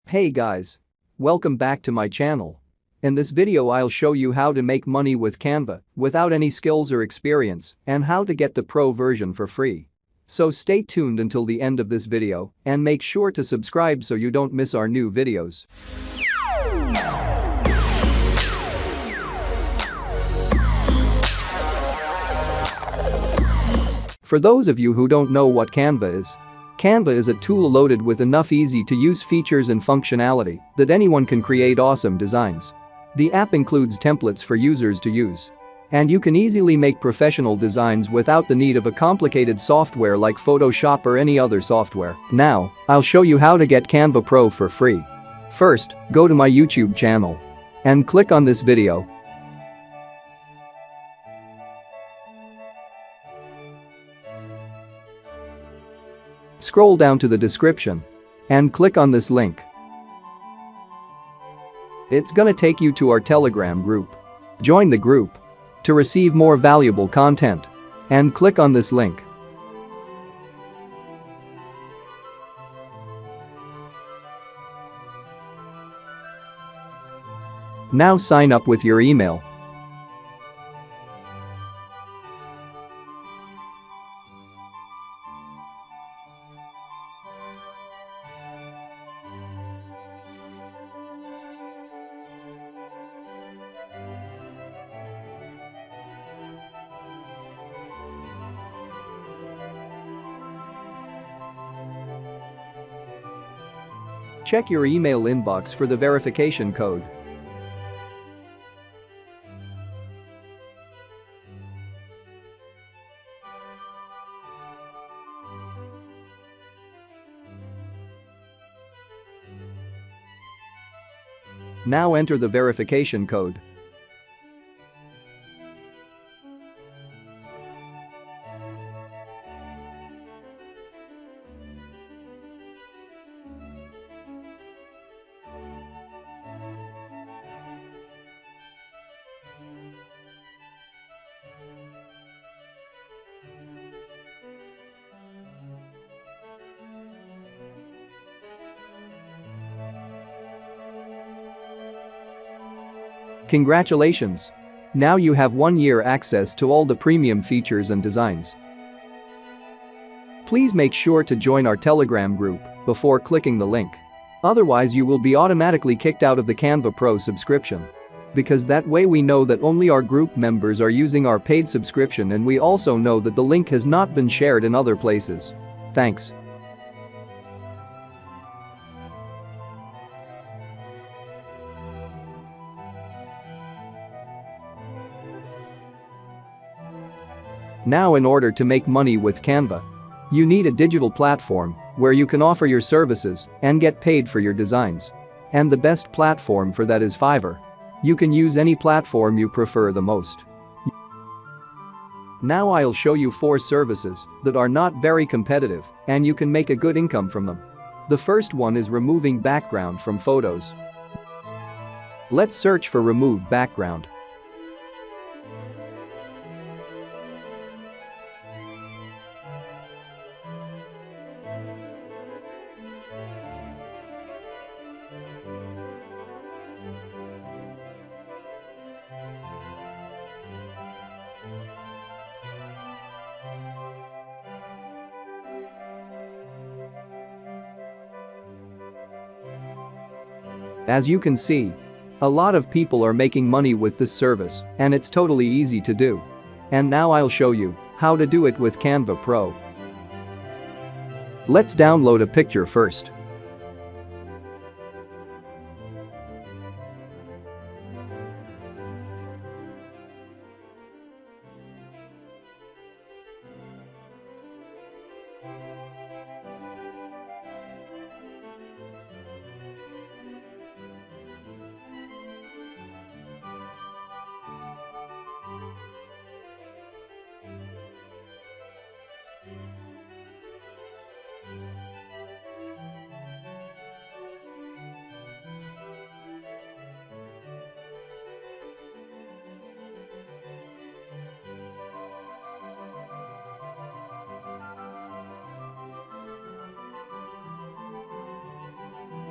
Hey guys. Welcome back to my channel. In this video I'll show you how to make money with Canva without any skills or experience and how to get the pro version for free. So stay tuned until the end of this video and make sure to subscribe so you don't miss our new videos. For those of you who don't know what Canva is a tool loaded with enough easy-to-use features and functionality that anyone can create awesome designs. The app includes templates for users to use. And you can easily make professional designs without the need of a complicated software like Photoshop or any other software. Now, I'll show you how to get Canva Pro for free. First, go to my YouTube channel and click on this video. Scroll down to the description and click on this link. It's gonna take you to our Telegram group. Join the group to receive more valuable content and click on this link. Now sign up with your email. Check your email inbox for the verification code. Now enter the verification code. Congratulations! Now you have 1 year access to all the premium features and designs. Please make sure to join our Telegram group before clicking the link. Otherwise you will be automatically kicked out of the Canva Pro subscription. Because that way we know that only our group members are using our paid subscription and we also know that the link has not been shared in other places. Thanks. Now in order to make money with Canva, you need a digital platform where you can offer your services and get paid for your designs. And the best platform for that is Fiverr. You can use any platform you prefer the most. Now I'll show you 4 services that are not very competitive and you can make a good income from them. The first one is removing background from photos. Let's search for remove background. As you can see, a lot of people are making money with this service and it's totally easy to do. And now I'll show you how to do it with Canva Pro. Let's download a picture first.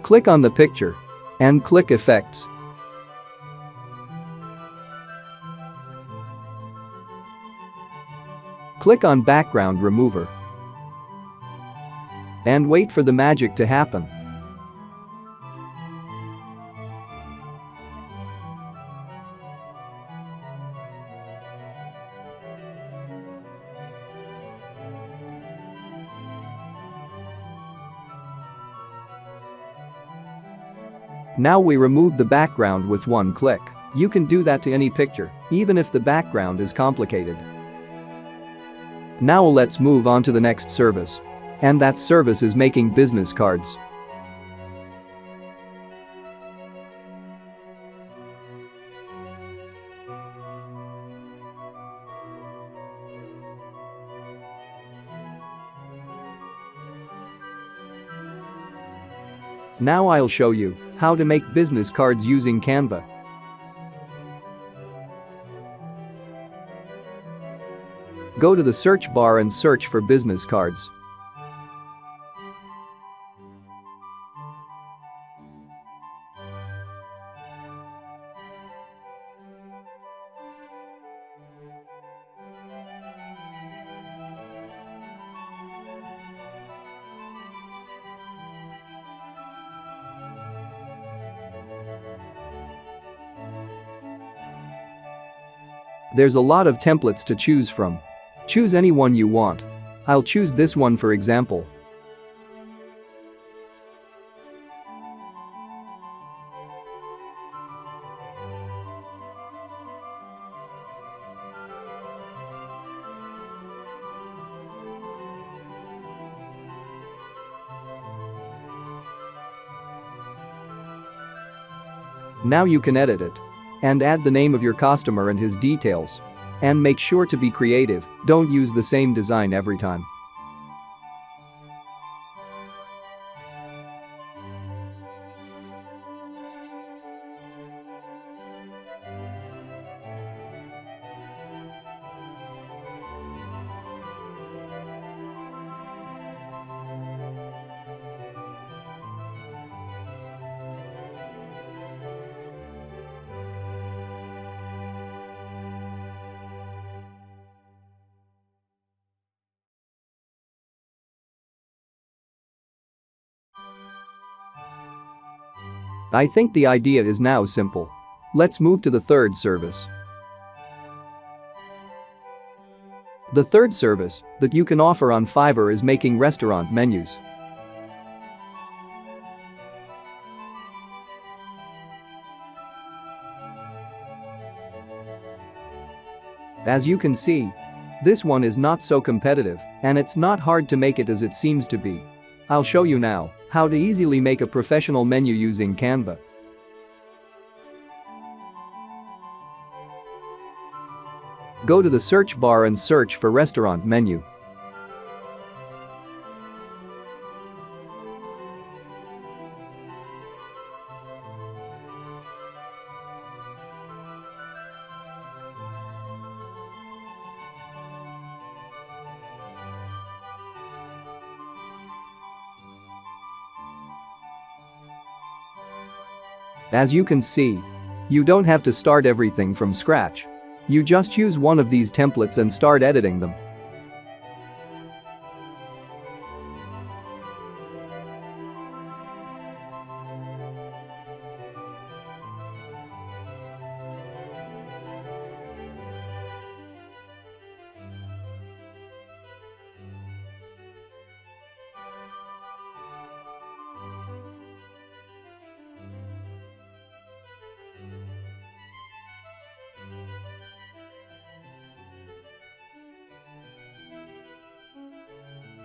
Click on the picture and click Effects. Click on Background Remover and wait for the magic to happen. Now we remove the background with one click. You can do that to any picture, even if the background is complicated. Now let's move on to the next service. And that service is making business cards. Now I'll show you how to make business cards using Canva. Go to the search bar and search for business cards. There's a lot of templates to choose from. Choose any one you want. I'll choose this one for example. Now you can edit it and add the name of your customer and his details. And make sure to be creative, don't use the same design every time. I think the idea is now simple. Let's move to the third service. The third service that you can offer on Fiverr is making restaurant menus. As you can see, this one is not so competitive, and it's not hard to make it as it seems to be. I'll show you now how to easily make a professional menu using Canva. Go to the search bar and search for restaurant menu. As you can see, you don't have to start everything from scratch. You just use one of these templates and start editing them.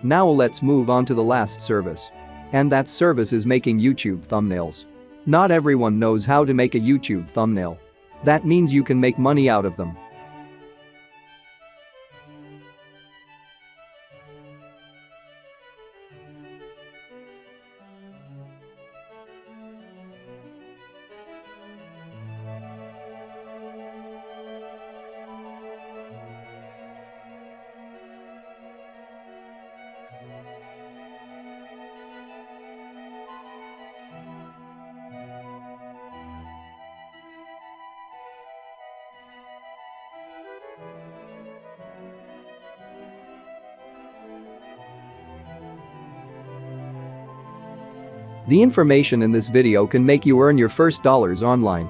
Now let's move on to the last service. And that service is making YouTube thumbnails. Not everyone knows how to make a YouTube thumbnail. That means you can make money out of them. The information in this video can make you earn your first dollars online.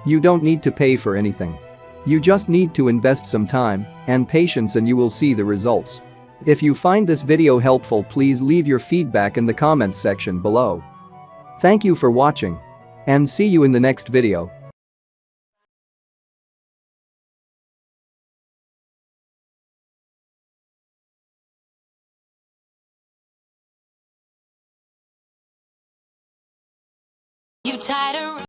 You don't need to pay for anything. You just need to invest some time and patience and you will see the results. If you find this video helpful, please leave your feedback in the comments section below. Thank you for watching and see you in the next video. You tied a